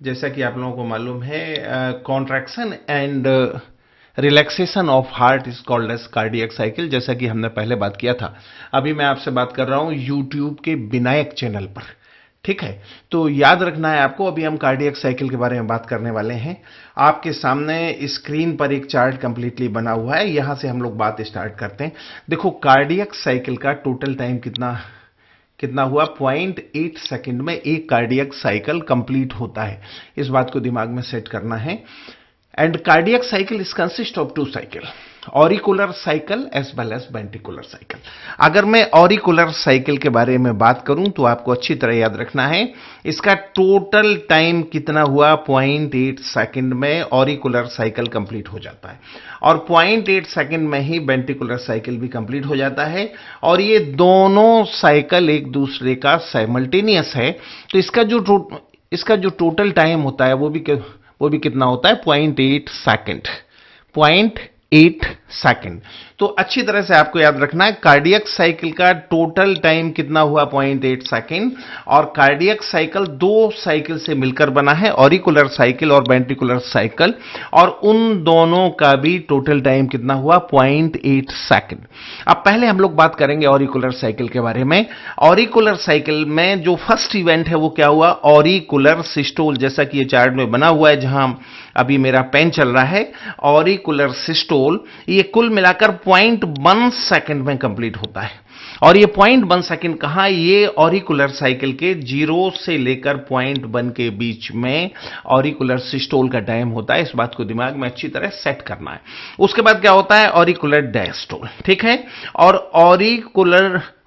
जैसा कि आप लोगों को मालूम है, contraction and relaxation of heart is called as cardiac cycle, जैसा कि हमने पहले बात किया था। अभी मैं आपसे बात कर रहा हूं यूट्यूब के विनायक चैनल पर। ठीक है, तो याद रखना है आपको। अभी हम कार्डियक साइकिल के बारे में बात करने वाले हैं। आपके सामने स्क्रीन पर एक चार्ट कंप्लीटली बना हुआ है, यहां से हम लोग बात स्टार्ट करते हैं। देखो, कार्डियक साइकिल का टोटल टाइम कितना कितना हुआ, 0.8 सेकंड में एक कार्डियक साइकिल कंप्लीट होता है। इस बात को दिमाग में सेट करना है। And cardiac cycle is consist of two cycle, auricular cycle as well as ventricular cycle. अगर मैं ऑरिकुलर साइकिल के बारे में बात करूं तो आपको अच्छी तरह याद रखना है, इसका टोटल टाइम कितना हुआ, 0.8 सेकंड में ऑरिकुलर साइकिल कंप्लीट हो जाता है, और 0.8 सेकंड में ही वेंट्रिकुलर साइकिल भी कंप्लीट हो जाता है। और ये दोनों साइकिल एक दूसरे का साइमल्टेनियस है, तो इसका जो टोटल टाइम होता है वो भी कितना होता है, 0.8 सेकंड। 0.8 सेकंड। तो अच्छी तरह से आपको याद रखना है, कार्डियक साइकिल का टोटल टाइम कितना हुआ, 0.8 सेकंड। और कार्डियक साइकिल दो साइकिल से मिलकर बना है, ऑरिकुलर साइकिल और वेंट्रिकुलर साइकिल, और उन दोनों का भी टोटल टाइम कितना हुआ, 0.8 सेकंड। अब पहले हम लोग बात करेंगे ऑरिकुलर साइकिल के बारे में। ऑरिकुलर साइकिल में जो फर्स्ट इवेंट है वो क्या हुआ, ऑरिकुलर सिस्टोल, जैसा कि ये चार्ट में बना हुआ है, जहां अभी मेरा पेन चल रहा है। ऑरिकुलर सिस्टोल ये कुल मिलाकर 0.1 सेकंड में कंप्लीट होता है। और ये 0.1 सेकंड कहां, ये ऑरिकुलर साइकिल के 0 से लेकर 0.1 के बीच में ऑरिकुलर सिस्टोल का टाइम होता है। इस बात को दिमाग में अच्छी तरह सेट करना है। उसके बाद क्या होता है, ऑरिकुलर डायस्टोल। ठीक है, और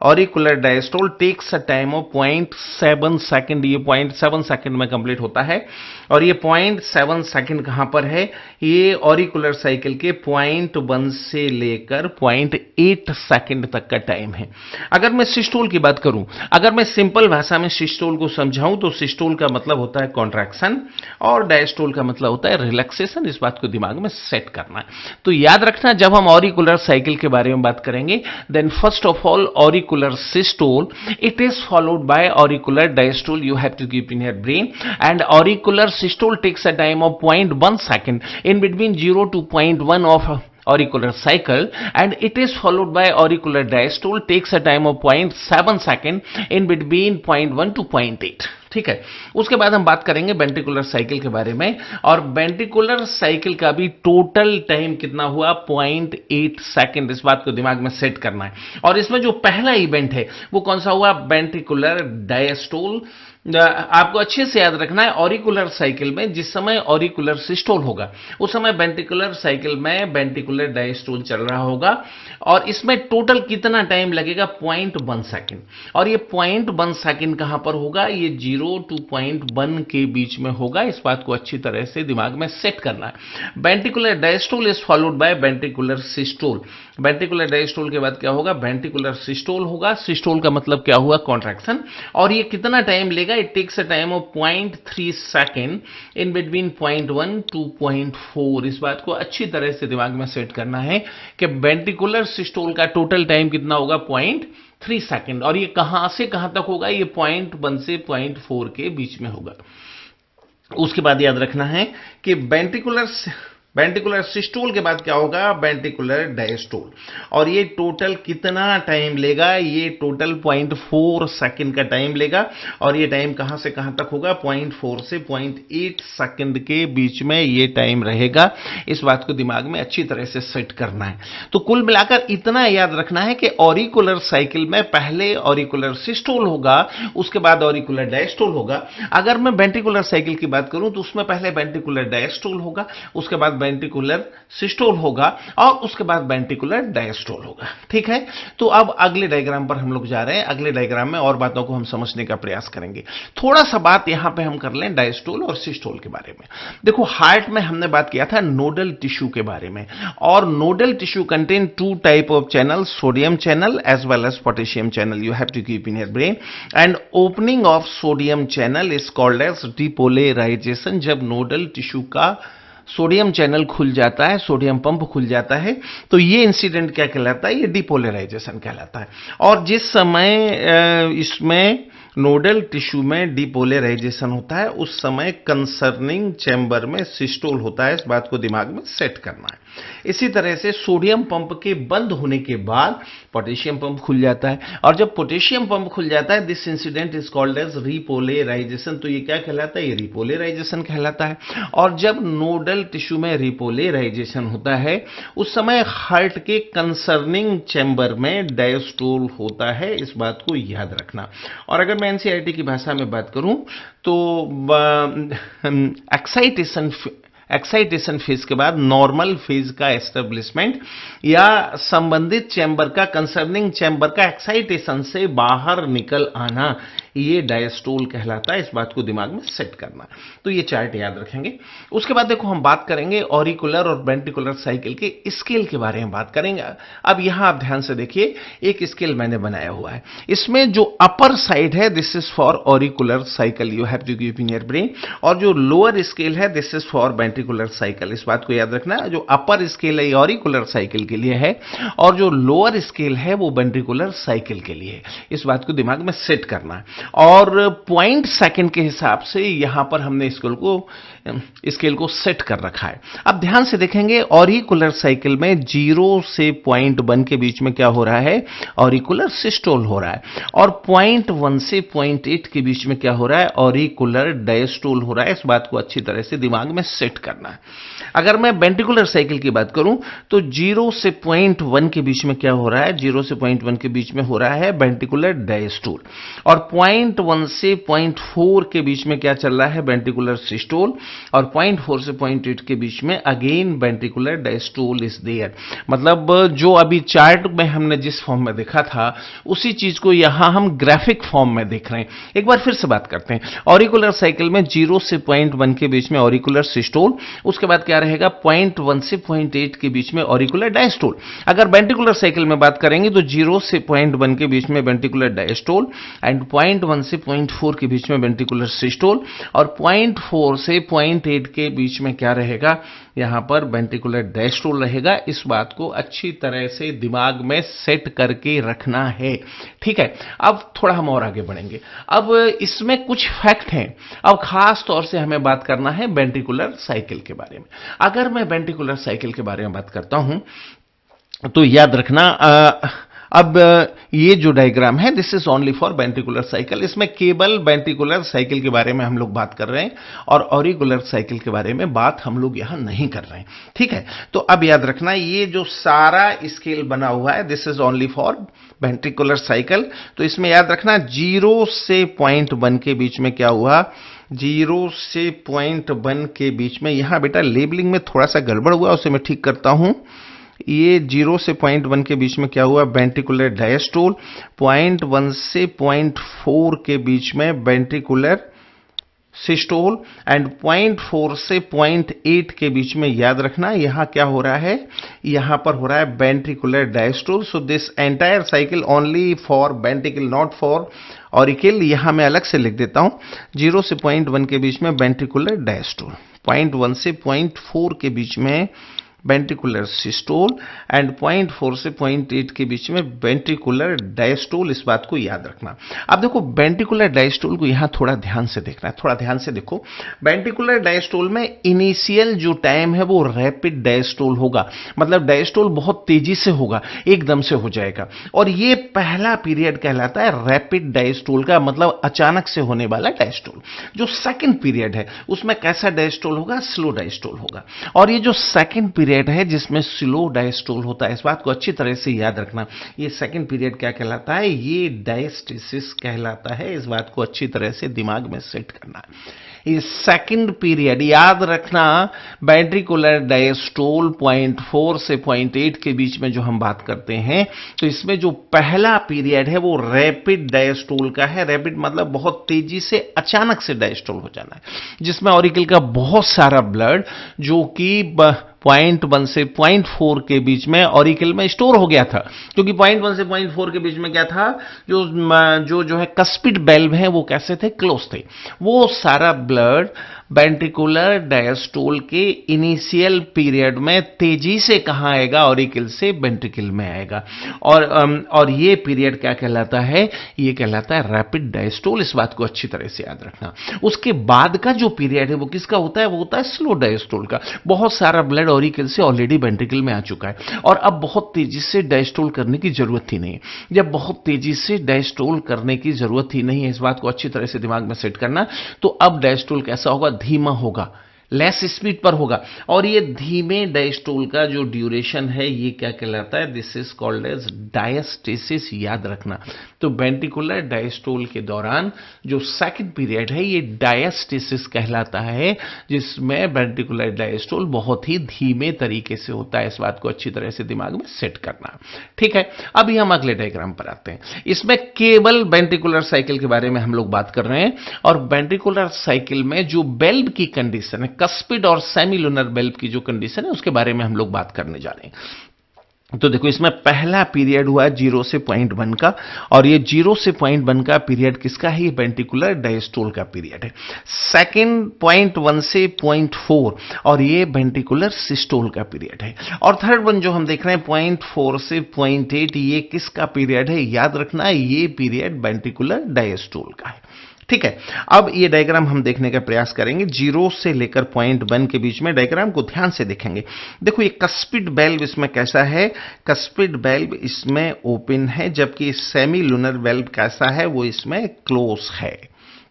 auricular diastole takes a time of 0.7 second. ये 0.7 सेकंड में कंप्लीट होता है। और ये 0.7 सेकंड कहां पर है, ये ऑरिकुलर साइकिल के 0.1 से लेकर 0.8 सेकंड तक का टाइम है। अगर मैं सिस्टोल की बात करूं, अगर मैं सिंपल भाषा में सिस्टोल को समझाऊं तो सिस्टोल का मतलब होता है कॉन्ट्रैक्शन और डायस्टोल का मतलब होता है रिलैक्सेशन। इस बात को दिमाग में सेट करना है। तो याद रखना, जब हम ऑरिकुलर साइकिल के बारे में बात करेंगे, then first of all auricular systole, it is followed by auricular diastole. You have to keep in your brain. And auricular systole takes a time of 0.1 second in between 0 to 0.1 of auricular cycle, and it is followed by auricular diastole takes a time of 0.7 second in between 0.1 to 0.8। ठीक है, उसके बाद हम बात करेंगे ventricular cycle के बारे में। और वेंट्रिकुलर साइकिल का भी टोटल टाइम कितना हुआ, 0.8 सेकंड। इस बात को दिमाग में सेट करना है। और इसमें जो पहला इवेंट है वो कौन सा हुआ, वेंट्रिकुलर डायस्टोल। आपको अच्छे से याद रखना है, ऑरिकुलर साइकिल में जिस समय ऑरिकुलर सिस्टोल होगा उस समय वेंट्रिकुलर साइकिल में वेंट्रिकुलर डायस्टोल चल रहा होगा। और इसमें टोटल कितना टाइम लगेगा, 0.1 सेकंड। और ये 0.1 सेकंड कहां पर होगा, ये 0 to 0.1 के बीच में होगा। इस बात को अच्छी तरह से दिमाग में सेट करना है। Ventricular diastole is followed bye ventricular systole. Ventricular diastole के बाद क्या होगा, वेंट्रिकुलर सिस्टोल होगा। सिस्टोल का मतलब क्या हुआ, कॉन्ट्रैक्शन। और ये कितना टाइम लेगा, it takes a time of 0.3 second in between 0.1 to 0.4। इस बात को अच्छी तरह से दिमाग में सेट करना है कि वेंट्रिकुलर सिस्टोल का टोटल टाइम कितना होगा, 0.3 सेकंड। और ये कहां से कहां तक होगा, ये 0.1 से 0.4 के बीच में होगा। उसके बाद याद रखना है कि वेंट्रिकुलर सिस्टोल के बाद क्या होगा, वेंट्रिकुलर डायस्टोल। और ये टोटल कितना टाइम लेगा, ये टोटल 0.4 सेकंड का टाइम लेगा। और ये टाइम कहां से कहां तक होगा, 0.4 से 0.8 सेकंड के बीच में ये टाइम रहेगा। इस बात को दिमाग में अच्छी तरह से सेट करना है। तो कुल मिलाकर इतना याद रखना है कि ऑरिकुलर साइकिल में पहले ऑरिकुलर सिस्टोल होगा, उसके बाद ऑरिकुलर डायस्टोल होगा। अगर मैं वेंट्रिकुलर साइकिल की बात करूं तो उसमें पहले वेंट्रिकुलर डायस्टोल होगा, उसके बाद वेंट्रिकुलर सिस्टोल होगा, और उसके बाद वेंट्रिकुलर डायस्टोल होगा। ठीक है, तो अब अगले डायग्राम पर हम लोग जा रहे हैं। अगले डायग्राम में और बातों को हम समझने का प्रयास करेंगे। थोड़ा सा बात यहां पे हम कर लें डायस्टोल और सिस्टोल के बारे में। देखो, हार्ट में हमने बात किया था नोडल टिश्यू के बारे में, और nodal tissue contain two type of channel, sodium channel as well as potassium channel. You have to keep in your brain. And opening of sodium channel is called as depolarisation. जब nodal tissue का sodium channel खुल जाता है, sodium pump खुल जाता है, तो ये इंसिडेंट क्या कहलाता है, ये डिपोलराइजेशन कहलाता है। और जिस समय इसमें नोडल टिश्यू में डिपोलराइजेशन होता है उस समय कंसर्निंग चैम्बर में सिस्टोल होता है, इस बात को दिमाग में सेट करना है। इसी तरह से सोडियम पंप के बंद होने के बाद पोटेशियम पंप खुल जाता है, और जब पोटेशियम पंप खुल जाता है this incident is called as repolarization. तो ये क्या कहलाता है? ये रिपोलराइजेशन कहलाता है। और जब नोडल टिश्यू में रिपोलराइजेशन होता है उस समय हार्ट के कंसर्निंग चैम्बर में डायस्टोल होता है, इस बात को याद रखना। और अगर मैं एनसीईआरटी की भाषा में बात करूं तो एक्साइटेशन फेज के बाद नॉर्मल फेज का एस्टेब्लिशमेंट या संबंधित चैम्बर का, कंसर्निंग चैम्बर का एक्साइटेशन से बाहर निकल आना, ये डायस्टोल कहलाता है, इस बात को दिमाग में सेट करना। तो ये चार्ट याद रखेंगे। उसके बाद देखो हम बात करेंगे ऑरिकुलर और वेंट्रिकुलर साइकिल के स्केल के बारे में बात करेंगे। अब यहां आप ध्यान से देखिए, एक स्केल मैंने बनाया हुआ है, इसमें जो अपर साइड है this is for auricular cycle, you have to keep in your brain, और जो लोअर स्केल है this is for ventricular cycle, इस बात को याद रखना। जो अपर स्केल है ऑरिकुलर साइकिल के लिए है और जो लोअर स्केल है वो वेंट्रिकुलर साइकिल के लिए है, इस बात को दिमाग में सेट करना है। और पॉइंट सेकंड के हिसाब से यहां पर हमने स्केल को सेट कर रखा है। अब ध्यान से देखेंगे ऑरिकुलर साइकिल में 0 से 0.1 के बीच में क्या हो रहा है? ऑरिकुलर सिस्टोल हो रहा है। और 0.1 से 0.8 के बीच में क्या हो रहा है? ऑरिकुलर डायस्टोल हो रहा है, इस बात को अच्छी तरह से दिमाग में सेट करना है। अगर मैं वेंट्रिकुलर साइकिल की बात करूं तो 0 से 0.1 के बीच में क्या हो रहा है? 0 से 0.1 के बीच में हो रहा है वेंट्रिकुलर डायस्टोल। और 0.1 से 0.4 के बीच में क्या चल रहा है? Ventricular systole. और 0.4 से 0.8 के बीच में again ventricular diastole is there. मतलब जो अभी चार्ट में हमने जिस फॉर्म में देखा था उसी चीज को यहां हम ग्राफिक फॉर्म में देख रहे हैं। एक बार फिर से बात करते हैं। ऑरिकुलर साइकिल में 0 से 0.1 के बीच में ऑरिकुलर सिस्टोल, उसके बाद क्या रहेगा? 0.1 से 0.8 के बीच में ऑरिकुलर डायस्टोल। अगर वेंट्रिकुलर साइकिल में बात करेंगे तो 0 से 0.1 के बीच में वेंट्रिकुलर डायस्टोल एंड 0.1 से 0.4 के बीच में वेंट्रिकुलर सिस्टोल, और 0.4 से 0.8 के बीच में क्या रहेगा? यहां पर वेंट्रिकुलर डायस्टोल रहेगा। इस बात को अच्छी तरह से दिमाग में सेट करके रखना है, ठीक है। अब थोड़ा हम और आगे बढ़ेंगे। अब इसमें कुछ फैक्ट हैं। अब खास तौर से हमें बात करना है वेंट्रिकुलर साइकिल के बारे में। अगर मैं वेंट्रिकुलर साइकिल के बारे में बात करता हूं तो याद रखना, अब ये जो डायग्राम है this is only for ventricular cycle, इसमें केवल वेंट्रिकुलर साइकिल के बारे में हम लोग बात कर रहे हैं और ऑरिकुलर साइकिल के बारे में बात हम लोग यहां नहीं कर रहे हैं, ठीक है। तो अब याद रखना, ये जो सारा स्केल बना हुआ है this is only for ventricular cycle. तो इसमें याद रखना 0 से 0.1 के बीच में क्या हुआ? 0 से 0.1 के बीच में, यहां बेटा लेबलिंग में थोड़ा सा गड़बड़ हुआ, उसे मैं ठीक करता हूं। ये 0 से 0.1 के बीच में क्या हुआ? Ventricular diastole. 0.1 से 0.4 के बीच में वेंट्रिकुलर सिस्टोल एंड 0.4 से 0.8 के बीच में याद रखना यहां क्या हो रहा है? यहां पर हो रहा है ventricular diastole. So this entire cycle only for ventricle, not for auricle. यहां मैं अलग से लिख देता हूं, 0 से 0.1 के बीच में वेंट्रिकुलर डायस्टोल, 0.1 से 0.4 के बीच में वेंट्रिकुलर सिस्टोल एंड 0.4 से 0.8 के बीच में वेंट्रिकुलर डायस्टोल, इस बात को याद रखना। अब देखो वेंट्रिकुलर डायस्टोल को यहां थोड़ा ध्यान से देखना है, थोड़ा ध्यान से देखो। वेंट्रिकुलर डायस्टोल में इनिशियल जो टाइम है वो रैपिड डायस्टोल होगा, मतलब डायस्टोल बहुत तेजी से होगा, एकदम से हो जाएगा। और ये पहला पीरियड कहलाता है रैपिड डायस्टोल का, मतलब अचानक से होने वाला डायस्टोल। जो सेकंड पीरियड है उसमें कैसा डायस्टोल होगा? स्लो डायस्टोल होगा। और ये जो सेकंड पीरियड है जिसमें स्लो डायस्टोल होता है, इस बात को अच्छी तरह से याद रखना। ये सेकंड पीरियड क्या कहलाता है? ये डायस्टेसिस कहलाता है, इस बात को अच्छी तरह से दिमाग में सेट करना है। ये सेकंड पीरियड याद रखना, वेंट्रिकुलर डायस्टोल 0.4 से 0.8 के बीच में जो हम बात करते हैं, तो इसमें जो पहला पीरियड है वो रैपिड डायस्टोल का है। रैपिड मतलब बहुत तेजी से, अचानक से डायस्टोल हो जाना है, जिसमें ऑरिकल का बहुत सारा ब्लड जो कि 0.1 से 0.4 के बीच में ऑरिकल में स्टोर हो गया था, क्योंकि 0.1 से 0.4 के बीच में क्या था? जो है कस्पिड वेल्व है वो कैसे थे? क्लोज थे। वो सारा ब्लड वेंट्रिकुलर डायस्टोल के इनिशियल पीरियड में तेजी से कहां आएगा, ऑरिकल से वेंट्रिकल में आएगा। और ये पीरियड क्या कहलाता है, ये कहलाता है रैपिड डायस्टोल। इस बात को अच्छी तरह से याद रखना। उसके बाद का जो पीरियड है वो किसका होता है, वो होता है स्लो डायस्टोल का। बहुत सारा ब्लड ऑरिकल से ऑलरेडी वेंट्रिकल में आ चुका है और अब बहुत तेजी से डायस्टोल करने की जरूरत ही नहीं है। जब बहुत तेजी से डायस्टोल करने की जरूरत ही नहीं है, इस बात को अच्छी तरह से दिमाग में सेट करना, तो अब डायस्टोल कैसा होगा, धीमा होगा, लेस स्पीड पर होगा। और ये धीमे डायस्टोल का जो ड्यूरेशन है ये क्या कहलाता है, this is called as diastasis. याद रखना। तो वेंट्रिकुलर डायस्टोल के दौरान जो सेकंड पीरियड है ये डायस्टेसिस कहलाता है, जिसमें वेंट्रिकुलर डायस्टोल बहुत ही धीमे तरीके से होता है। इस बात को अच्छी तरह से दिमाग में सेट करना। ठीक है, अभी हम अगले डायग्राम पर आते हैं। इसमें केवल वेंट्रिकुलर साइकिल के बारे में हम लोग बात कर रहे हैं और वेंट्रिकुलर साइकिल में जो बेल्ब की कंडीशन है, कस्पिड और सेमीलुनर बेल्ब की जो कंडीशन है उसके बारे में हम लोग बात करने जा रहे हैं। तो देखो, इसमें पहला पीरियड हुआ 0 से 0.1 का और ये 0 से 0.1 का पीरियड किसका है, ये वेंट्रिकुलर डायस्टोल का पीरियड है। सेकंड 0.1 से 0.4 और ये वेंट्रिकुलर सिस्टोल का पीरियड है। और थर्ड वन जो हम देख रहे हैं 0.4 से 0.8, ये किसका पीरियड है, याद रखना ये पीरियड वेंट्रिकुलर डायस्टोल का है। ठीक है, अब ये डायग्राम हम देखने का प्रयास करेंगे 0 से लेकर 0.1 के बीच में। डायग्राम को ध्यान से देखेंगे। देखो, ये कस्पिड बेल्ब इसमें कैसा है, कस्पिड बेल्ब इसमें ओपन है, जबकि सेमी लूनर बेल्ब कैसा है, वो इसमें क्लोज है।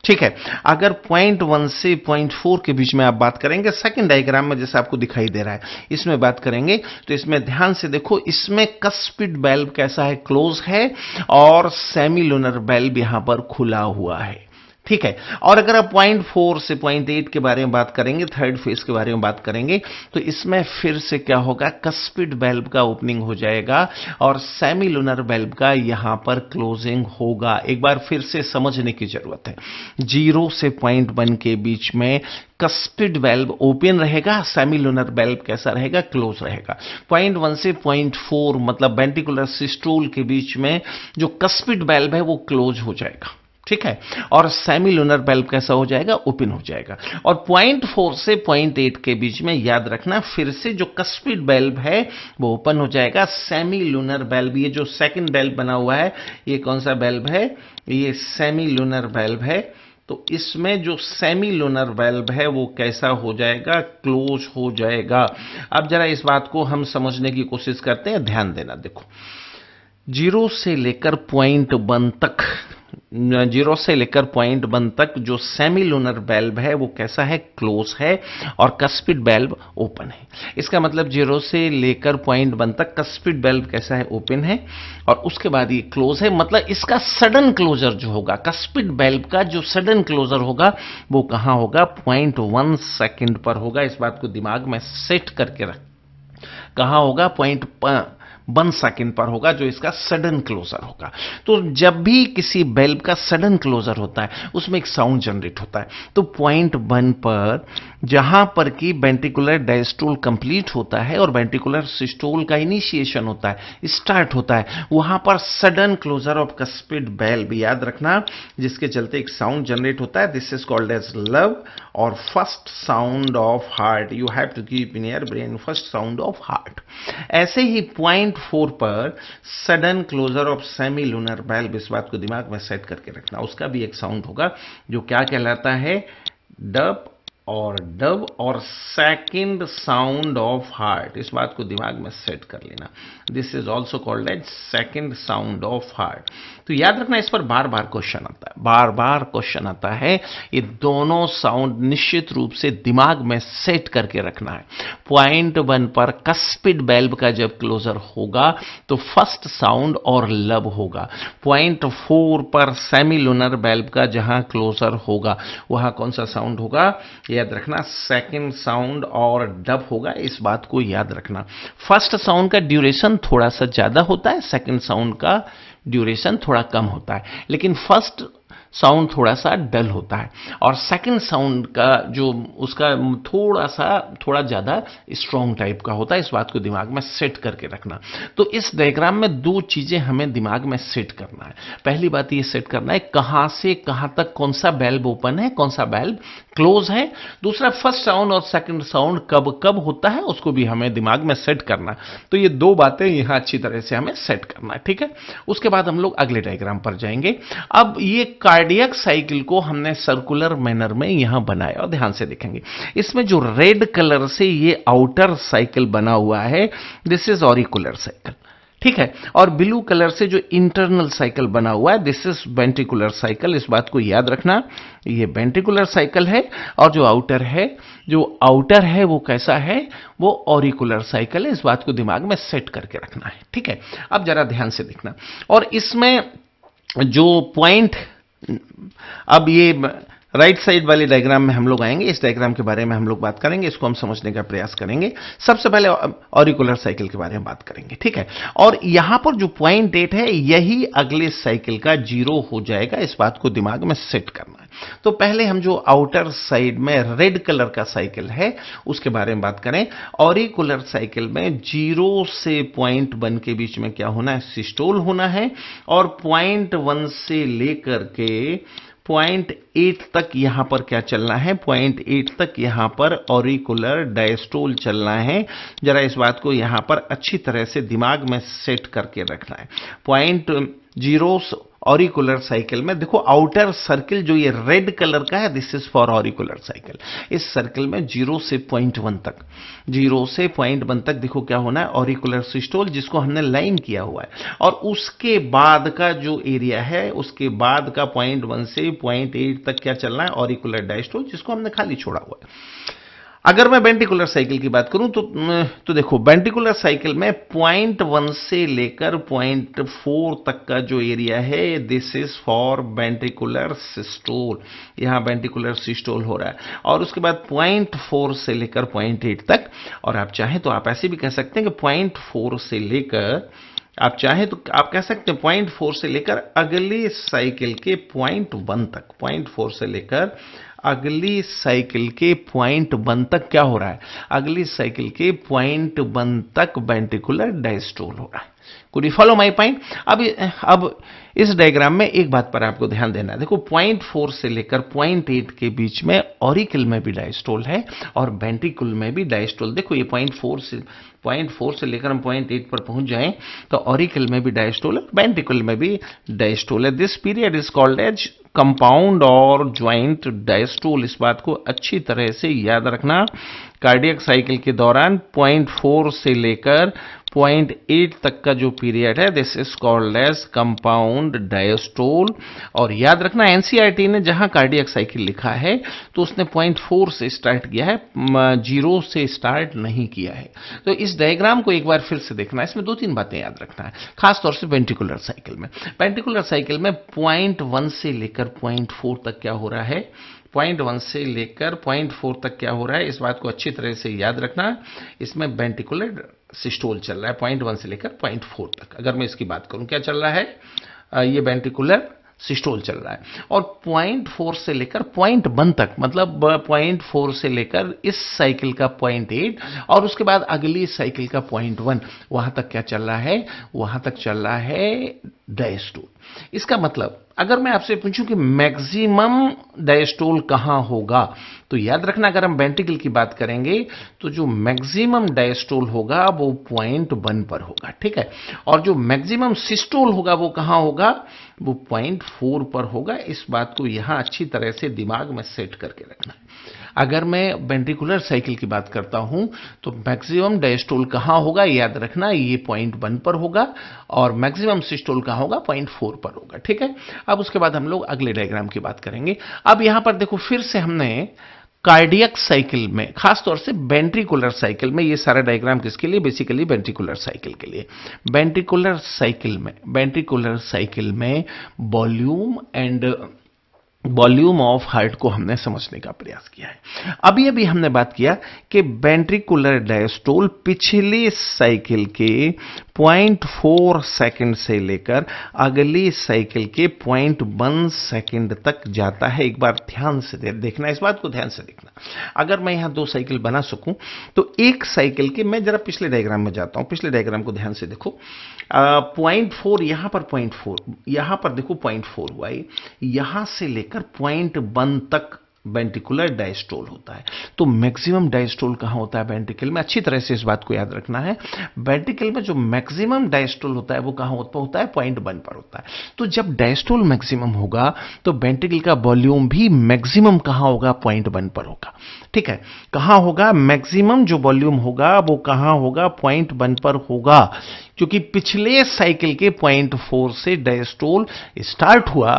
ठीक है, अगर 0.1 से 0.4 के बीच में आप बात करेंगे, सेकंड डायग्राम में जैसा आपको दिखाई दे रहा है इसमें बात करेंगे, तो इसमें ध्यान से देखो, इसमें कस्पिड बेल्ब कैसा है, क्लोज है और सेमी लूनर बेल्ब यहां पर खुला हुआ है। ठीक है, और अगर आप 0.4 से 0.8 के बारे में बात करेंगे, थर्ड फेज के बारे में बात करेंगे, तो इसमें फिर से क्या होगा, कस्पिड बेल्ब का ओपनिंग हो जाएगा और सेमी लूनर बेल्ब का यहां पर क्लोजिंग होगा। एक बार फिर से समझने की जरूरत है। 0 से 0.1 के बीच में कस्पिड बेल्ब ओपन रहेगा, सेमी लूनर बेल्ब कैसा रहेगा, क्लोज रहेगा। 0.1 से 0.4 मतलब वेंट्रिकुलर सिस्टोल के बीच में जो कस्पिड बेल्ब है वो क्लोज हो जाएगा। ठीक है, और सेमी लूनर बेल्ब कैसा हो जाएगा, ओपन हो जाएगा। और 0.4 से 0.8 के बीच में याद रखना, फिर से जो कस्पिड बेल्ब है वो ओपन हो जाएगा। सेमी लूनर बेल्ब, ये जो सेकंड बेल्ब बना हुआ है, ये कौन सा बेल्ब है, ये सेमी लूनर बेल्ब है। तो इसमें जो सेमी लूनर बेल्ब है वो कैसा हो जाएगा, क्लोज हो जाएगा। अब जरा इस बात को हम समझने की कोशिश करते हैं, ध्यान देना। देखो, 0 से लेकर 0.1 तक, 0 से लेकर 0.1 तक जो सेमी लूनर बेल्ब है वो कैसा है, क्लोज है और कस्पिड बेल्ब ओपन है। इसका मतलब 0 से लेकर 0.1 तक कस्पिड बेल्ब कैसा है, ओपन है और उसके बाद ये क्लोज है। मतलब इसका सडन क्लोजर जो होगा, कस्पिड बेल्ब का जो सडन क्लोजर होगा वो कहां होगा, 0.1 सेकेंड पर होगा। इस बात को दिमाग में सेट करके रख, कहां होगा, 0.1 सेकेंड पर होगा जो इसका सडन क्लोजर होगा। तो जब भी किसी बेल्ब का सडन क्लोजर होता है उसमें एक साउंड जनरेट होता है। तो 0.1 पर जहां पर कि वेंट्रिकुलर डायस्टोल कंप्लीट होता है और वेंट्रिकुलर सिस्टोल का इनिशिएशन होता है, स्टार्ट होता है, वहां पर सडन क्लोजर ऑफ कस्पिड बेल्ब, याद रखना, जिसके चलते एक साउंड जनरेट होता है। This is called as lub और first sound of heart. You have to keep in your brain first sound of heart. ऐसे ही 0.4 पर sudden closure of semilunar बेल्ब, इस बात को दिमाग में सेट करके रखना, उसका भी एक साउंड होगा जो क्या कहलाता है, डब और सेकंड साउंड ऑफ हार्ट। इस बात को दिमाग में सेट कर लेना। This is also called as second sound of heart. तो याद रखना, इस पर बार बार क्वेश्चन आता है, बार बार क्वेश्चन आता है। ये दोनों साउंड निश्चित रूप से दिमाग में सेट करके रखना है। 0.1 पर कस्पिड बेल्ब का जब क्लोजर होगा तो फर्स्ट साउंड और लब होगा। 0.4 पर सेमी लूनर बेल्ब का जहां क्लोजर होगा वहां कौन सा साउंड होगा, याद रखना, सेकंड साउंड और डब होगा। इस बात को याद रखना। फर्स्ट साउंड का ड्यूरेशन थोड़ा सा ज्यादा होता है, सेकंड साउंड का ड्यूरेशन थोड़ा कम होता है, लेकिन फर्स्ट साउंड थोड़ा सा डल होता है, और सेकंड साउंड का जो उसका थोड़ा ज़्यादा स्ट्रॉन्ग टाइप का होता है। इस बात को दिमाग में सेट करके रखना। तो इस डायग्राम में दो चीज़ें हमें दिमाग में सेट करना है। पहली बात ये सेट करना है कहाँ से कहाँ तक कौन सा वेल्व ओपन है, कौन सा वेल्व क्लोज है। दूसरा, फर्स्ट साउंड और सेकंड साउंड कब कब होता है उसको भी हमें दिमाग में सेट करना है। तो ये दो बातें यहाँ अच्छी तरह से हमें सेट करना है, ठीक है। उसके बाद हम लोग अगले डायग्राम पर जाएंगे। अब ये कार्डियक साइकिल को हमने सर्कुलर मैनर में यहां बनाया, और ध्यान से देखेंगे इसमें जो रेड कलर से ये आउटर साइकिल बना हुआ है, दिस इज ऑरिकुलर साइकिल, ठीक है। और ब्लू कलर से जो इंटरनल साइकिल बना हुआ है, दिस इज वेंट्रिकुलर साइकिल। इस बात को याद रखना, ये वेंट्रिकुलर साइकिल है। और जो आउटर है वो कैसा है, वो ऑरिकुलर साइकिल है। इस बात को दिमाग में सेट करके रखना है, ठीक है। अब जरा ध्यान से देखना, और इसमें जो पॉइंट, अब ये राइट साइड वाले डायग्राम में हम लोग आएंगे, इस डायग्राम के बारे में हम लोग बात करेंगे, इसको हम समझने का प्रयास करेंगे। सबसे पहले ऑरिकुलर साइकिल के बारे में बात करेंगे, ठीक है। और यहां पर जो पॉइंट 8 है, यही अगले साइकिल का 0 हो जाएगा। इस बात को दिमाग में सेट करना है। तो पहले हम जो आउटर साइड में रेड कलर का साइकिल है उसके बारे में बात करें। ऑरिकुलर साइकिल में 0 से पॉइंट 1 के बीच में क्या होना है, सिस्टोल होना है। और पॉइंट 1 से लेकर के पॉइंट 8 तक यहां पर क्या चलना है, पॉइंट 8 तक यहां पर ऑरिकुलर डायस्टोल चलना है। जरा इस बात को यहां पर अच्छी तरह से दिमाग में सेट करके रखना है। पॉइंट 0 ऑरिकुलर साइकिल में देखो, आउटर सर्किल जो ये रेड कलर का है, this is for auricular cycle. इस सर्किल में 0 से पॉइंट 1 तक, 0 से पॉइंट 1 तक देखो क्या होना है, ऑरिकुलर सिस्टोल, जिसको हमने लाइन किया हुआ है। और उसके बाद का जो एरिया है, उसके बाद का पॉइंट 1 से पॉइंट 8 तक क्या चलना है, ऑरिकुलर डायस्टोल, जिसको हमने खाली छोड़ा हुआ है। अगर मैं वेंट्रिकुलर साइकिल की बात करूं तो देखो, वेंट्रिकुलर साइकिल में पॉइंट 1 से लेकर पॉइंट 4 तक का जो एरिया है, this is for ventricular systole. यहां वेंट्रिकुलर सिस्टोल हो रहा है। और उसके बाद पॉइंट 4 से लेकर पॉइंट 8 तक, और आप चाहें तो आप ऐसे भी कह सकते हैं कि पॉइंट 4 से लेकर, आप चाहें तो आप कह सकते हैं पॉइंट 4 से लेकर अगले साइकिल के पॉइंट 1 तक, पॉइंट 4 से लेकर अगली साइकिल के पॉइंट 1 तक क्या हो रहा है, अगली साइकिल के पॉइंट 1 तक वेंट्रिकुलर डायस्टोल हो रहा है। Could you follow my point. अब इस डायग्राम में एक बात पर आपको ध्यान देना है। देखो, पॉइंट 4 से लेकर पॉइंट 8 के बीच में ऑरिकल में भी डायस्टोल है और वेंट्रिकल में भी डायस्टोल। देखो, ये पॉइंट 4 से लेकर हम पॉइंट 8 पर पहुंच जाएं तो ऑरिकल में भी डायस्टोल है, वेंट्रिकल में भी डायस्टोल है। This period is called as compound और ज्वाइंट डायस्टोल। इस बात को अच्छी तरह से याद रखना। कार्डियक साइकिल के दौरान पॉइंट 4 से लेकर पॉइंट 8 तक का जो पीरियड है, this is called as compound diastole. और याद रखना, एनसीईआरटी ने जहां कार्डियक साइकिल लिखा है तो उसने पॉइंट 4 से स्टार्ट किया है, 0 से स्टार्ट नहीं किया है। तो इस डायग्राम को एक बार फिर से देखना है, इसमें 2-3 बातें याद रखना है, खासतौर से वेंट्रिकुलर साइकिल में। वेंट्रिकुलर साइकिल में पॉइंट 1 से लेकर पॉइंट 4 तक क्या हो रहा है, पॉइंट 1 से लेकर पॉइंट 4 तक क्या हो रहा है, इस बात को अच्छी तरह से याद रखना। इसमें वेंट्रिकुलर सिस्टोल चल रहा है पॉइंट 1 से लेकर पॉइंट 4 तक। अगर मैं इसकी बात करूं, क्या चल रहा है, ये वेंट्रिकुलर सिस्टोल चल रहा है। और पॉइंट 4 से लेकर पॉइंट 1 तक, मतलब पॉइंट 4 से लेकर इस साइकिल का पॉइंट 8 और उसके बाद अगली साइकिल का पॉइंट 1, वहां तक क्या चल रहा है, वहां तक चल रहा है डायस्टोल। इसका मतलब, अगर मैं आपसे पूछूं कि मैक्सिमम डायस्टोल कहां होगा, तो याद रखना, अगर हम वेंट्रिकल की बात करेंगे तो जो मैक्सिमम डायस्टोल होगा वो पॉइंट 1 पर होगा, ठीक है। और जो मैक्सिमम सिस्टोल होगा वो कहां होगा, वो पॉइंट 4 पर होगा। इस बात को यहां अच्छी तरह से दिमाग में सेट करके रखना है। अगर मैं वेंट्रिकुलर साइकिल की बात करता हूं तो मैक्सिमम डायस्टोल कहां होगा, याद रखना, ये पॉइंट 1 पर होगा। और मैक्सिमम सिस्टोल कहां होगा, पॉइंट 4 पर होगा, ठीक है। अब उसके बाद हम लोग अगले डायग्राम की बात करेंगे। अब यहां पर देखो, फिर से हमने कार्डियक साइकिल में, खासतौर से वेंट्रिकुलर साइकिल में, ये सारा डायग्राम किसके लिए, बेसिकली वेंट्रिकुलर साइकिल के लिए। वेंट्रिकुलर साइकिल में वॉल्यूम ऑफ हार्ट को हमने समझने का प्रयास किया है। अभी हमने बात किया कि वेंट्रिकुलर डायस्टोल पिछले साइकिल के 0.4 सेकंड से लेकर अगली साइकिल के 0.1 सेकंड तक जाता है। एक बार ध्यान से देखना, इस बात को ध्यान से देखना। अगर मैं यहां दो साइकिल बना सकूं तो एक साइकिल के, मैं जरा पिछले डायग्राम में जाता हूं, पिछले डायग्राम को ध्यान से देखो। 0.4 यहां पर 0.4, यहां पर देखो 0.4 हुआ, यहां से लेकर 0.1 तक वेंट्रिकुलर डायस्टोल होता है। तो मैक्सिमम डायस्टोल कहां होता है? वेंट्रिकल में। अच्छी तरह से इस बात को याद रखना है, वेंट्रिकल में जो मैक्सिमम डायस्टोल होता है वो कहां होता है? 0.1 पर होता है। तो जब डायस्टोल मैक्सिमम होगा तो वेंट्रिकल का वॉल्यूम भी मैक्सिमम कहां होगा? 0.1 पर होगा। ठीक है, कहां होगा? मैक्सिमम जो वॉल्यूम होगा वो कहां होगा? 0.1 पर होगा, क्योंकि पिछले साइकिल के 0.4 से डायस्टोल स्टार्ट हुआ,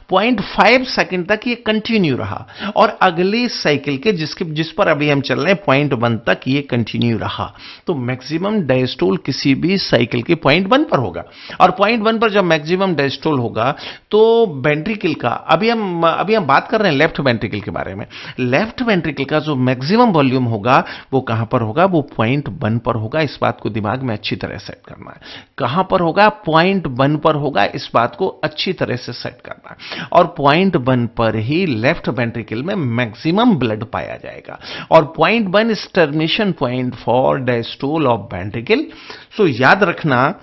0.5 सेकंड तक ये कंटिन्यू रहा, और अगली साइकिल के जिस पर अभी हम चल रहे हैं 0.1 तक ये कंटिन्यू रहा। तो मैक्सिमम डायस्टोल किसी भी साइकिल के 0.1 पर होगा, और 0.1 पर जब मैक्सिमम डायस्टोल होगा तो वेंट्रिकल का, अभी हम बात कर रहे हैं लेफ्ट वेंट्रिकल के बारे में, लेफ्ट वेंट्रिकल का जो मैक्सिमम वॉल्यूम होगा वो कहां पर होगा? वो 0.1 पर होगा। इस बात को दिमाग में अच्छी तरह सेट करना है। कहां पर होगा? 0.1 पर होगा। इस बात को अच्छी तरह से सेट करना है, और 0.1 पर ही लेफ्ट वेंट्रिकल में मैक्सिमम ब्लड पाया जाएगा, और 0.1 is termination point for diastole of ventricle. So याद रखना,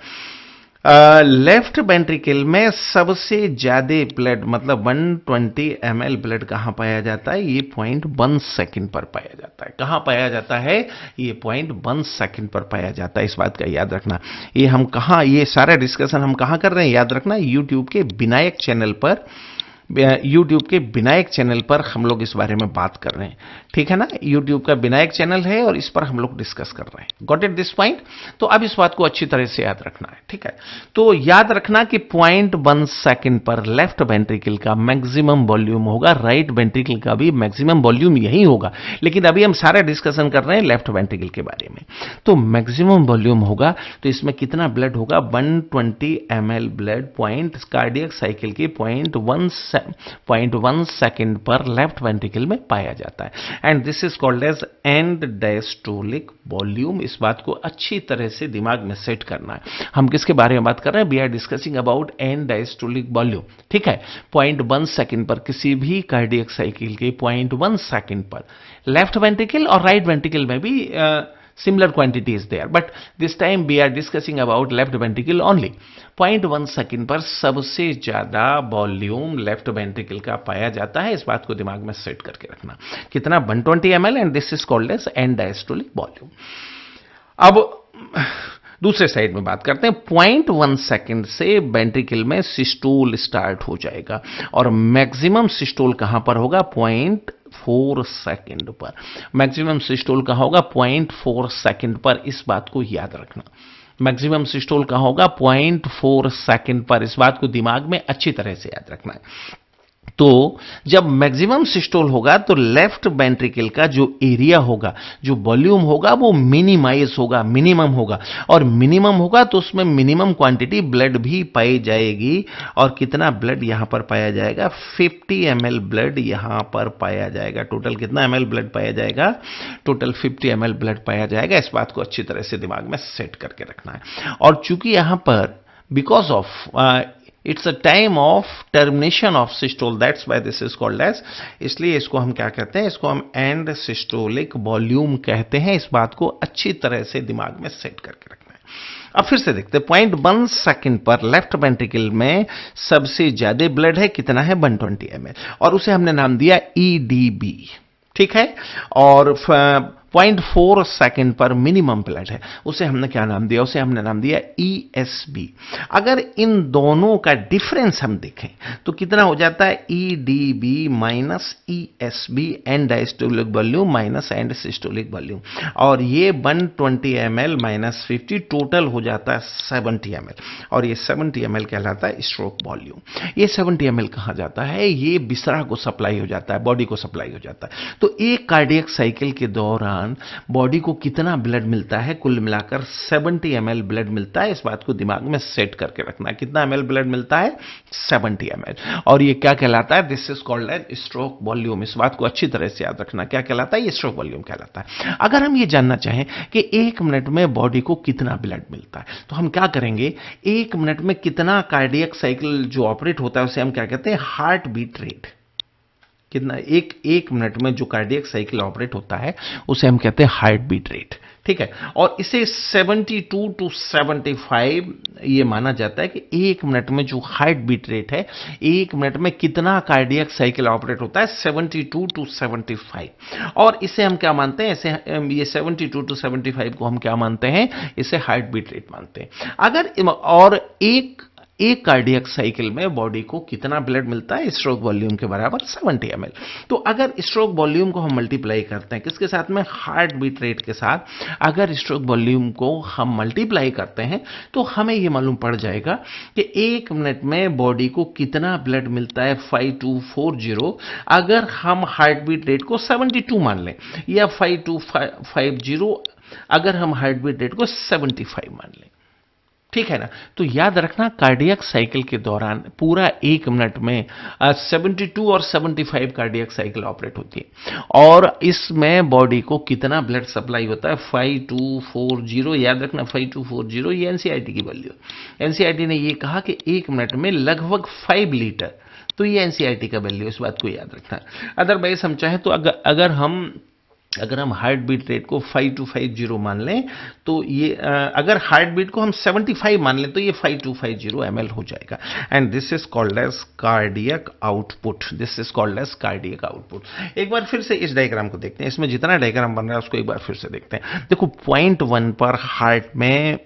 लेफ्ट वेंट्रिकल में सबसे ज्यादा ब्लड, मतलब 120 ml ब्लड कहां पाया जाता है? ये 0.1 सेकंड पर पाया जाता है। कहां पाया जाता है? ये 0.1 सेकंड पर पाया जाता है। इस बात का याद रखना। ये सारा डिस्कशन हम कहां कर रहे हैं? याद रखना, यूट्यूब के विनायक चैनल पर हम लोग इस बारे में बात कर रहे हैं। ठीक है ना, यूट्यूब का विनायक चैनल है और इस पर हम लोग डिस्कस कर रहे हैं। Got it this point? तो अब इस बात को अच्छी तरह से याद रखना है। ठीक है, तो याद रखना कि 0.1 सेकंड पर लेफ्ट वेंट्रिकल का मैक्सिमम वॉल्यूम होगा, राइट वेंट्रिकल का भी मैक्सिमम वॉल्यूम यही होगा, लेकिन अभी हम सारा डिस्कशन कर रहे हैं लेफ्ट वेंट्रिकल के बारे में। तो मैक्सिमम वॉल्यूम होगा तो इसमें कितना ब्लड होगा? 120 ml ब्लड कार्डियक साइकिल के 0.1 सेकंड पर लेफ्ट वेंट्रिकल में पाया जाता है, and this is called as end diastolic volume. इस बात को अच्छी तरह से दिमाग में सेट करना है। हम किसके बारे में बात कर रहे हैं? We are discussing about end diastolic volume. ठीक है, 0.1 सेकंड पर किसी भी कार्डियक साइकिल के 0.1 सेकंड पर लेफ्ट वेंट्रिकल और राइट वेंट्रिकल में भी similar quantity is there, but this time we are discussing about left ventricle only. 0.1 second पर सबसे ज्यादा वॉल्यूम लेफ्ट वेंट्रिकल का पाया जाता है। इस बात को दिमाग में सेट करके रखना। कितना? 120 ml, and this is called as end diastolic volume. अब दूसरे साइड में बात करते हैं। 0.1 सेकंड से वेंट्रिकल में सिस्टोल स्टार्ट हो जाएगा, और मैक्सिमम सिस्टोल कहां पर होगा? 0.4 सेकंड पर। मैक्सिमम सिस्टोल कहां होगा? 0.4 सेकंड पर। इस बात को याद रखना। मैक्सिमम सिस्टोल कहां होगा? 0.4 सेकंड पर। इस बात को दिमाग में अच्छी तरह से याद रखना है। तो जब मैक्सिमम सिस्टोल होगा तो लेफ्ट वेंट्रिकल का जो एरिया होगा, जो वॉल्यूम होगा, वो मिनिमाइज होगा, मिनिमम होगा, और मिनिमम होगा तो उसमें मिनिमम क्वांटिटी ब्लड भी पाई जाएगी। और कितना ब्लड यहां पर पाया जाएगा? 50 ml ब्लड यहां पर पाया जाएगा। टोटल कितना ml ब्लड पाया जाएगा? टोटल 50 ml ब्लड पाया जाएगा। इस बात को अच्छी तरह से दिमाग में सेट करके रखना है। और चूंकि यहां पर because of it's a time of termination of systole, that's why this is called as, इसलिए इसको हम क्या कहते हैं? इसको हम एंड सिस्टोलिक वॉल्यूम कहते हैं। इस बात को अच्छी तरह से दिमाग में सेट करके रखना है। अब फिर से देखते हैं। 0.1 सेकंड पर लेफ्ट वेंट्रिकल में सबसे ज्यादा ब्लड है, कितना है? 120 ml, और उसे हमने नाम दिया EDB। ठीक है, और 0.4 सेकंड पर मिनिमम ब्लड है, उसे हमने क्या नाम दिया? उसे हमने नाम दिया ESB। अगर इन दोनों का डिफरेंस हम देखें तो कितना हो जाता है? EDB minus ESB, and diastolic volume minus and systolic volume, और ये 120 ml माइनस 50 टोटल हो जाता है 70 ml, और ये 70 ml कहलाता है स्ट्रोक वॉल्यूम। ये 70 ml कहां जाता है? ये बिसरा को सप्लाई हो जाता है, बॉडी को सप्लाई हो जाता है। तो एक कार्डियक साइकिल के दौरान दौरान बॉडी को कितना ब्लड मिलता है, कुल मिलाकर 70 ml ब्लड मिलता है। इस बात को दिमाग में सेट करके रखना है, कितना ml ब्लड मिलता है, 70 ml। और ये क्या कहलाता है, this is called as stroke volume. इस बात को अच्छी तरह से याद रखना, क्या कहलाता है, ये स्ट्रोक वॉल्यूम कहलाता है। अगर हम ये जानना चाहें कि 1 मिनट में बॉडी को कितना ब्लड मिलता है, तो हम क्या करेंगे, 1 मिनट में कितना कार्डियक साइकिल जो ऑपरेट होता है उसे हम क्या कहते हैं, हार्ट बीट रेट। कितना एक मिनट में जो कार्डियक साइकिल ऑपरेट होता है उसे हम कहते हैं हार्ट बीट रेट, ठीक है। और इसे 72 टू 75 ये माना जाता है कि 1 मिनट में जो हार्ट बीट रेट है, 1 मिनट में कितना कार्डियक साइकिल ऑपरेट होता है, 72 टू 75। और इसे हम क्या मानते हैं, इसे ये 72 टू 75 को हम क्या मानते हैं, इसे हार्ट बीट रेट मानते हैं। अगर और एक कार्डियक साइकिल में बॉडी को कितना ब्लड मिलता है, स्ट्रोक वॉल्यूम के बराबर 70 ml। तो अगर स्ट्रोक वॉल्यूम को हम मल्टीप्लाई करते हैं किसके साथ में, हार्ट बीट रेट के साथ, अगर स्ट्रोक वॉल्यूम को हम मल्टीप्लाई करते हैं तो हमें यह मालूम पड़ जाएगा कि 1 मिनट में बॉडी को कितना ब्लड मिलता है, 5240। अगर हम हार्ट बीट रेट को 72 मान लें या 5250, अगर हम हार्ट बीट रेट को 75 मान लें, ठीक है ना। तो याद रखना, कार्डियक साइकिल के दौरान पूरा 1 मिनट में 72 और 75 कार्डियक साइकिल ऑपरेट होती है। और इसमें बॉडी को कितना ब्लड सप्लाई होता है, 5240। याद रखना 5240 ये एनसीईआरटी की वैल्यू। एनसीईआरटी ने ये कहा कि 1 मिनट में लगभग 5 लीटर, तो ये एनसीईआरटी का वैल्यू, इस बात को याद रखना। अदरवाइज हम चाहें तो अगर हम हार्ट बीट रेट को 5250 मान लें तो ये अगर हार्ट बीट को हम 75 मान लें तो ये 5250 ml हो जाएगा। And this is called as cardiac output, this is called as cardiac output. एक बार फिर से इस डायग्राम को देखते हैं, इसमें जितना डायग्राम बन रहा है उसको एक बार फिर से देखते हैं। देखो पॉइंट 1 पर हार्ट में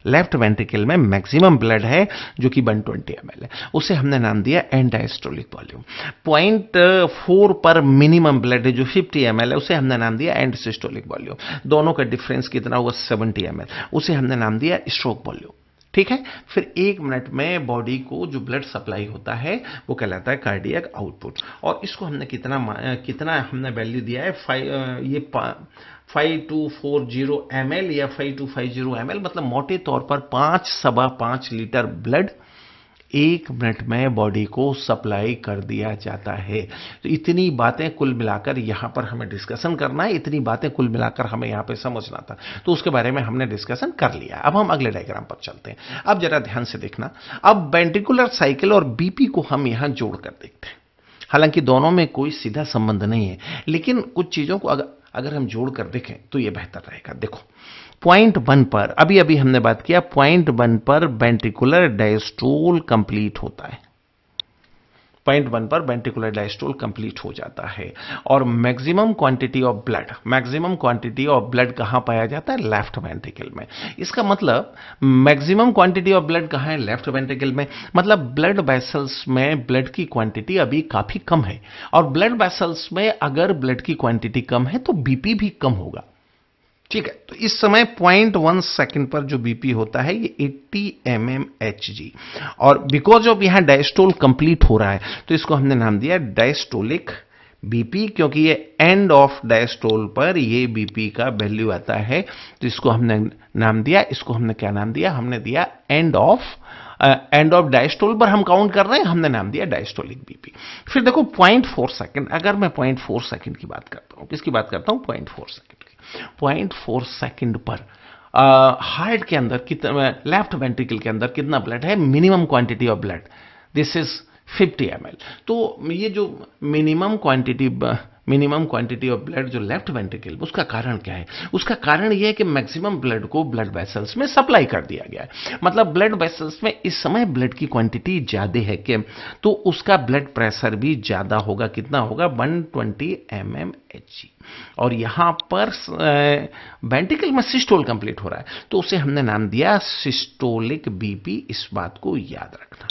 लेफ्ट वेंट्रिकल में मैक्सिमम ब्लड है जो कि 120 ml है, उसे हमने नाम दिया एंड डायस्टोलिक वॉल्यूम। पॉइंट 4 पर मिनिमम ब्लड है जो 50 ml है, उसे हमने नाम दिया एंड सिस्टोलिक वॉल्यूम। दोनों का डिफरेंस कितना हुआ, 70 ml, उसे हमने नाम दिया स्ट्रोक वॉल्यूम, ठीक है। फिर 1 मिनट में बॉडी को जो ब्लड सप्लाई होता है वो कहलाता है कार्डियक आउटपुट। और इसको हमने कितना हमने वैल्यू दिया है, 5240 ml या 5250 ml, मतलब मोटे तौर पर 5.25 लीटर ब्लड 1 मिनट में बॉडी को सप्लाई कर दिया जाता है। तो इतनी बातें कुल मिलाकर यहां पर हमें डिस्कशन करना है, इतनी बातें कुल मिलाकर हमें यहां पे समझना था, तो उसके बारे में हमने डिस्कशन कर लिया। अब हम अगले डायग्राम पर चलते हैं। अब जरा ध्यान से देखना, अब वेंट्रिकुलर साइकिल और बीपी को हम यहां जोड़कर देखते हैं। हालांकि दोनों में कोई सीधा संबंध नहीं है, लेकिन कुछ चीजों को अगर हम जोड़कर देखें तो यह बेहतर रहेगा। देखो पॉइंट 1 पर अभी हमने बात किया, पॉइंट 1 पर वेंट्रिकुलर डायस्टोल कंप्लीट होता है, पॉइंट 1 पर वेंट्रिकुलर डायस्टोल कंप्लीट हो जाता है। और मैक्सिमम क्वांटिटी ऑफ ब्लड कहां पाया जाता है, लेफ्ट वेंट्रिकल में। इसका मतलब मैक्सिमम क्वांटिटी ऑफ ब्लड कहां है, लेफ्ट वेंट्रिकल में। मतलब ब्लड वेसल्स में ब्लड की क्वांटिटी अभी काफी कम है, और ब्लड वेसल्स में अगर ब्लड की क्वांटिटी कम है तो बीपी भी कम होगा, ठीक है। तो इस समय 0.1 सेकंड पर जो बीपी होता है ये 80 mmHg, और बिकॉज ऑफ यहां डायस्टोल कंप्लीट हो रहा है तो इसको हमने नाम दिया डायस्टोलिक बीपी, क्योंकि ये एंड ऑफ डायस्टोल पर ये बीपी का वैल्यू आता है, तो इसको हमने नाम दिया, इसको हमने क्या नाम दिया, हमने दिया एंड ऑफ डायस्टोल पर हम काउंट कर रहे हैं, हमने नाम दिया डायस्टोलिक बीपी। फिर देखो 0.4 सेकंड, अगर मैं 0.4 सेकंड की बात करता हूं, किसकी बात करता हूं, 0.4 सेकंड की। 0.4 सेकंड पर हार्ट के अंदर कितना, लेफ्ट वेंट्रिकल के अंदर कितना ब्लड है, minimum quantity of blood, this is 50 ml। तो ये जो मिनिमम क्वांटिटी ऑफ ब्लड जो लेफ्ट वेंट्रिकल, उसका कारण क्या है, उसका कारण यह है कि मैक्सिमम ब्लड को ब्लड वेसल्स में सप्लाई कर दिया गया है। मतलब ब्लड वेसल्स में इस समय ब्लड की क्वांटिटी ज्यादा है कि तो उसका ब्लड प्रेशर भी ज्यादा होगा, कितना होगा, 120 mmHg। और यहां पर वेंट्रिकल में सिस्टोल कंप्लीट हो रहा है तो उसे हमने नाम दिया सिस्टोलिक बीपी, इस बात को याद रखना,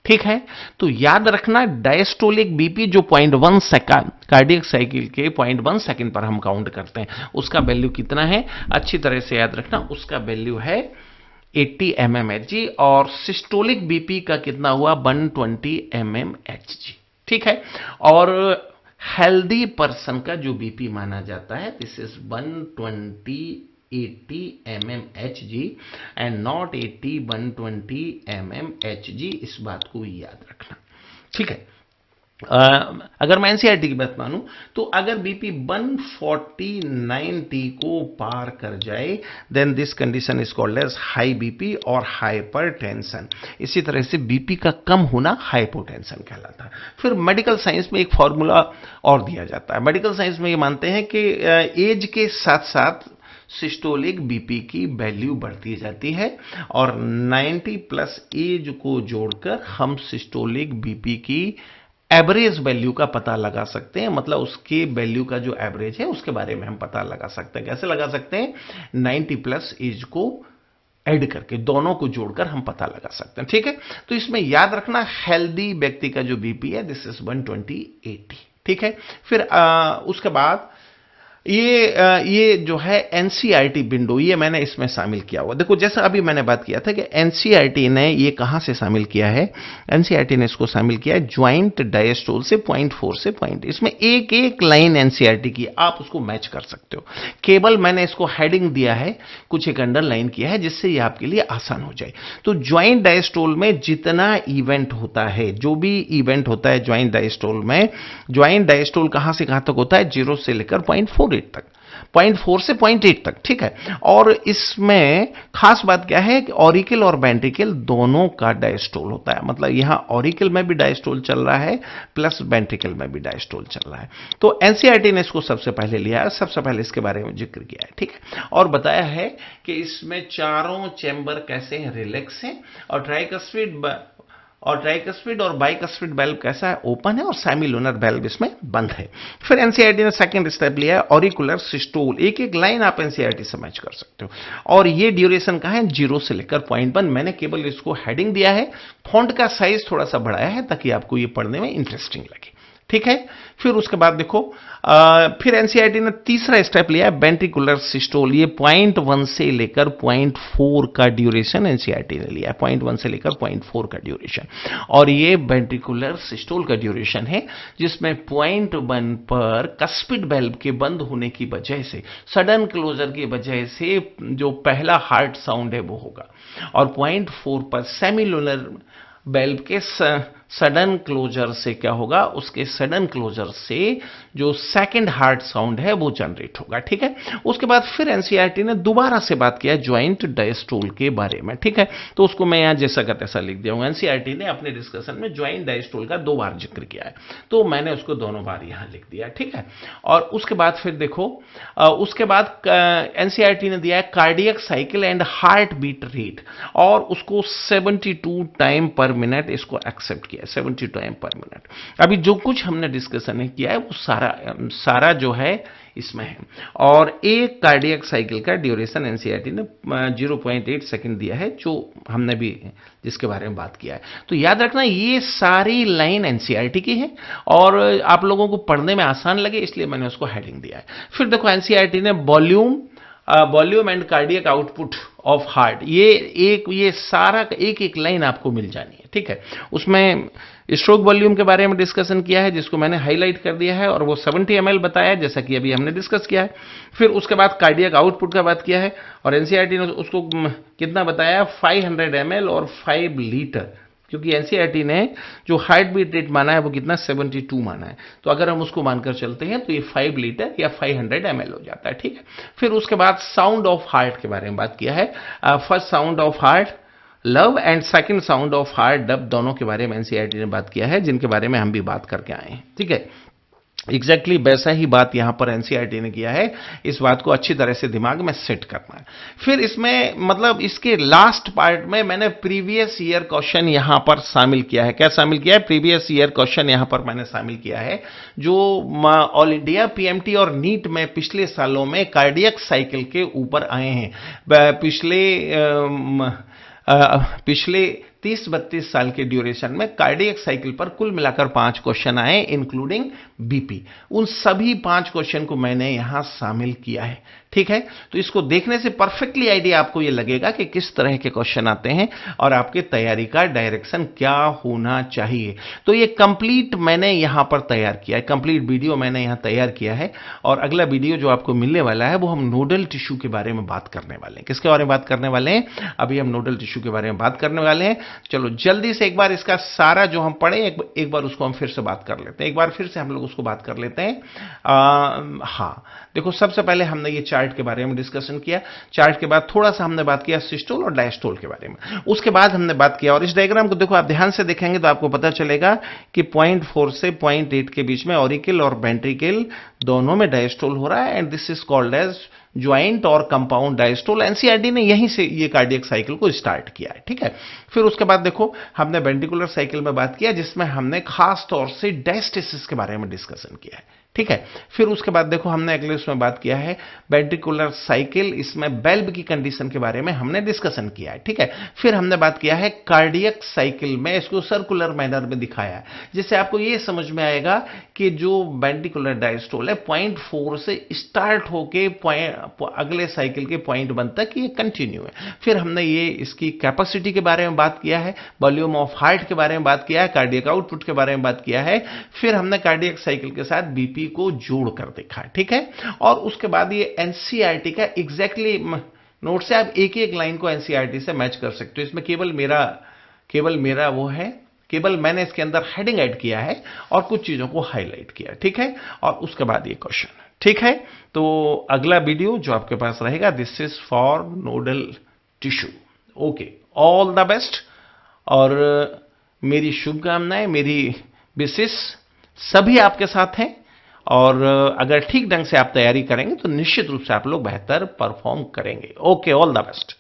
ठीक है। तो याद रखना डायस्टोलिक बीपी जो 0.1 सेकंड कार्डियक साइकिल के 0.1 सेकंड पर हम काउंट करते हैं, उसका वैल्यू कितना है, अच्छी तरह से याद रखना, उसका वैल्यू है 80 mmHg, और सिस्टोलिक बीपी का कितना हुआ, 120 mmHg, ठीक है। और हेल्दी पर्सन का जो बीपी माना जाता है, this is 120/80 mmHg and not 80/120 mmHg। इस बात को याद रखना, ठीक है। अगर मैं एनसीईआरटी की बात मानूं तो अगर बीपी 140/90 को पार कर जाए, then this condition is called as high BP और हाइपरटेंशन। इसी तरह से बीपी का कम होना हाइपोटेंशन कहलाता है। फिर मेडिकल साइंस में एक फॉर्मूला और दिया जाता है। मेडिकल साइंस में ये मानते हैं कि एज के साथ साथ सिस्टोलिक बीपी की वैल्यू बढ़ती जाती है और 90 प्लस एज को जोड़कर हम सिस्टोलिक बीपी की एवरेज वैल्यू का पता लगा सकते हैं। मतलब उसके वैल्यू का जो एवरेज है उसके बारे में हम पता लगा सकते हैं। कैसे लगा सकते हैं? 90 प्लस एज को ऐड करके, दोनों को जोड़कर हम पता लगा सकते हैं, ठीक है। तो इसमें याद रखना हेल्दी व्यक्ति का जो बीपी है दिस इज 120/80, ठीक है। फिर उसके बाद ये जो है एनसीईआरटी विंडो, ये मैंने इसमें शामिल किया हुआ। देखो जैसा अभी मैंने बात किया था कि एनसीईआरटी ने ये कहां से शामिल किया है, एनसीईआरटी ने इसको शामिल किया है ज्वाइंट डायस्टोल से 0.4 से 0.8। इसमें एक एक लाइन एनसीईआरटी की, आप उसको मैच कर सकते हो। केवल मैंने इसको हेडिंग दिया है, कुछ एक अंडरलाइन किया है जिससे ये आपके लिए आसान हो जाए। तो ज्वाइंट डायस्टोल में जितना इवेंट होता है, जो भी इवेंट होता है ज्वाइंट डायस्टोल में, ज्वाइंट डायस्टोल कहां से कहां तक होता है? 0 से लेकर 0.48 तक, 0.4 से 0.8 तक, ठीक है। और इसमें खास बात क्या है कि ऑरिकल और वेंट्रिकल दोनों का डायस्टोल होता है। मतलब यहां ऑरिकल में भी डायस्टोल चल रहा है प्लस वेंट्रिकल में भी डायस्टोल चल रहा है। तो एनसीईआरटी ने इसको सबसे पहले लिया है, सबसे पहले इसके बारे में जिक्र किया है, ठीक है। और बताया है कि इसमें चारों चैम्बर कैसे हैं? रिलैक्स हैं। और ट्राइकस्पिड और बाइकस्पिड वेल्व कैसा है? ओपन है। और सेमिलुनर वेल्व इसमें बंद है। फिर एनसीईआरटी ने सेकंड स्टेप लिया है ऑरिकुलर सिस्टोल। एक एक लाइन आप एनसीईआरटी से मैच कर सकते हो। और ये ड्यूरेशन का है 0 से लेकर 0.1। मैंने केवल इसको हेडिंग दिया है, फॉन्ट का साइज थोड़ा सा बढ़ाया है ताकि आपको ये पढ़ने में इंटरेस्टिंग लगे, ठीक है। फिर उसके बाद देखो फिर एनसीईआरटी ने तीसरा स्टेप लिया है वेंट्रिकुलर सिस्टोल। ये 0.1 से लेकर 0.4 का ड्यूरेशन एनसीईआरटी ने लिया है, 0.1 से लेकर 0.4 का ड्यूरेशन। और ये वेंट्रिकुलर सिस्टोल का ड्यूरेशन है जिसमें 0.1 पर कस्पिड वेल्व के बंद होने की वजह से, सडन क्लोजर की वजह से जो पहला हार्ट साउंड है वो होगा। और 0.4 पर सेमिलुनर वेल्व के सडन क्लोजर से क्या होगा? उसके सडन क्लोजर से जो सेकंड हार्ट साउंड है वो जनरेट होगा, ठीक है। उसके बाद फिर एनसीईआरटी ने दोबारा से बात किया ज्वाइंट डायस्टोल के बारे में, ठीक है। तो उसको मैं यहां जैसा का तैसा लिख दिया हूं। एनसीईआरटी ने अपने डिस्कशन में ज्वाइंट डायस्टोल का 2 बार जिक्र किया है, तो मैंने उसको दोनों बार यहां लिख दिया, ठीक है। और उसके बाद फिर देखो उसके बाद एनसीईआरटी ने दिया है cardiac cycle and heart beat rate, और उसको 72 टाइम पर मिनट इसको एक्सेप्ट किया, 72 टाइम पर मिनट। अभी जो कुछ हमने डिस्कशन किया है वो सारा जो है इसमें है। और एक कार्डियक साइकिल का ड्यूरेशन एनसीईआरटी ने 0.8 सेकंड दिया है, जो हमने भी जिसके बारे में बात किया है। तो याद रखना ये सारी लाइन एनसीईआरटी की है और आप लोगों को पढ़ने में आसान लगे इसलिए मैंने उसको हेडिंग दिया है। फिर देखो एनसीईआरटी ने volume and cardiac output of heart, ये सारा एक एक लाइन आपको मिल जानी है, ठीक है। उसमें स्ट्रोक वॉल्यूम के बारे में डिस्कशन किया है जिसको मैंने हाईलाइट कर दिया है और वो 70 ml बताया है जैसा कि अभी हमने डिस्कस किया है। फिर उसके बाद कार्डियक आउटपुट का बात किया है और एनसीईआरटी ने उसको कितना बताया? 500 ml और 5 लीटर, क्योंकि एनसीईआरटी ने जो हार्ट बीट रेट माना है वो कितना? 72 माना है। तो अगर हम उसको मानकर चलते हैं तो ये 5 लीटर या 500 ml हो जाता है, ठीक है। फिर उसके बाद साउंड ऑफ हार्ट के बारे में बात किया है। First sound of heart love and second sound of heart dub, दोनों के बारे में एनसीईआरटी ने बात किया है जिनके बारे में हम भी बात करके आए हैं, ठीक है। एग्जैक्टली वैसा ही बात यहां पर एनसीईआरटी ने किया है। इस बात को अच्छी तरह से दिमाग में सेट करना है। फिर इसमें मतलब इसके लास्ट पार्ट में मैंने प्रीवियस ईयर क्वेश्चन यहां पर शामिल किया है। क्या शामिल किया है? प्रीवियस ईयर क्वेश्चन यहां पर मैंने शामिल किया है जो ऑल इंडिया पीएमटी और नीट में पिछले सालों में कार्डियक साइकिल के ऊपर आए हैं। पिछले 30-32 साल के ड्यूरेशन में कार्डियक साइकिल पर कुल मिलाकर 5 क्वेश्चन आए इंक्लूडिंग बीपी। उन सभी 5 क्वेश्चन को मैंने यहां शामिल किया है, ठीक है। तो इसको देखने से परफेक्टली आइडिया आपको यह लगेगा कि किस तरह के क्वेश्चन आते हैं और आपके तैयारी का डायरेक्शन क्या होना चाहिए। तो ये कंप्लीट मैंने यहां पर तैयार किया है, कंप्लीट वीडियो मैंने यहां तैयार किया है। और अगला वीडियो जो आपको मिलने वाला है वो हम नोडल टिश्यू के बारे में बात करने वाले हैं। किसके बारे में बात करने वाले हैं? अभी हम नोडल टिश्यू के बारे में बात करने वाले हैं। चलो जल्दी से एक बार इसका सारा जो हम पढ़े एक बार उसको हम फिर से बात कर लेते हैं, एक बार फिर से हम लोग उसको बात कर लेते हैं। हाँ देखो, सबसे पहले हमने ये चार्ट के बारे में डिस्कशन किया, चार्ट के बाद थोड़ा सा हमने बात किया सिस्टोल और डायस्टोल के बारे में, उसके बाद हमने बात किया। और इस डायग्राम को देखो, आप ध्यान से देखेंगे तो आपको पता चलेगा कि 0.4 से 0.8 के बीच में ऑरिकल और वेंट्रिकल दोनों में डायस्टोल हो रहा है, and this is called as joint और कंपाउंड डायस्टोल। एनसीईआरटी ने यहीं से ये कार्डियक साइकिल को स्टार्ट किया है, ठीक है। फिर उसके बाद देखो, हमने वेंट्रिकुलर साइकिल में बात किया जिसमें हमने खास तौर से डायस्टेसिस के बारे में डिस्कशन किया है, ठीक है। फिर उसके बाद देखो, हमने अगले उसमें बात किया है वेंट्रिकुलर साइकिल, इसमें बेल्ब की कंडीशन के बारे में हमने डिस्कशन किया है, ठीक है। फिर हमने बात किया है कार्डियक साइकिल में, इसको सर्कुलर मैनर में दिखाया है, जिससे आपको यह समझ में आएगा कि जो वेंट्रिकुलर डायस्टोल है 0.4 से स्टार्ट होके अगले साइकिल के 0.1 तक ये कंटिन्यू है। फिर हमने ये इसकी कैपेसिटी के बारे में बात किया है, वॉल्यूम ऑफ हार्ट के बारे में बात किया है, कार्डियक आउटपुट के बारे में बात किया है। फिर हमने कार्डियक साइकिल के साथ बीपी को जोड़कर देखा, ठीक है। और उसके बाद ये एनसीईआरटी का एग्जैक्टली नोट से आप एक एक लाइन को एनसीईआरटी से मैच कर सकते हो। इसमें केवल मेरा वो है, केवल मैंने इसके अंदर हेडिंग ऐड किया है और कुछ चीजों को हाईलाइट किया, ठीक है। और उसके बाद ये क्वेश्चन, ठीक है। तो अगला वीडियो जो आपके पास रहेगा, this is for nodal tissue. Okay, all the best. और मेरी शुभकामनाएं, मेरी विशेष सभी आपके साथ हैं। और अगर ठीक ढंग से आप तैयारी करेंगे तो निश्चित रूप से आप लोग बेहतर परफॉर्म करेंगे। Okay, all the best.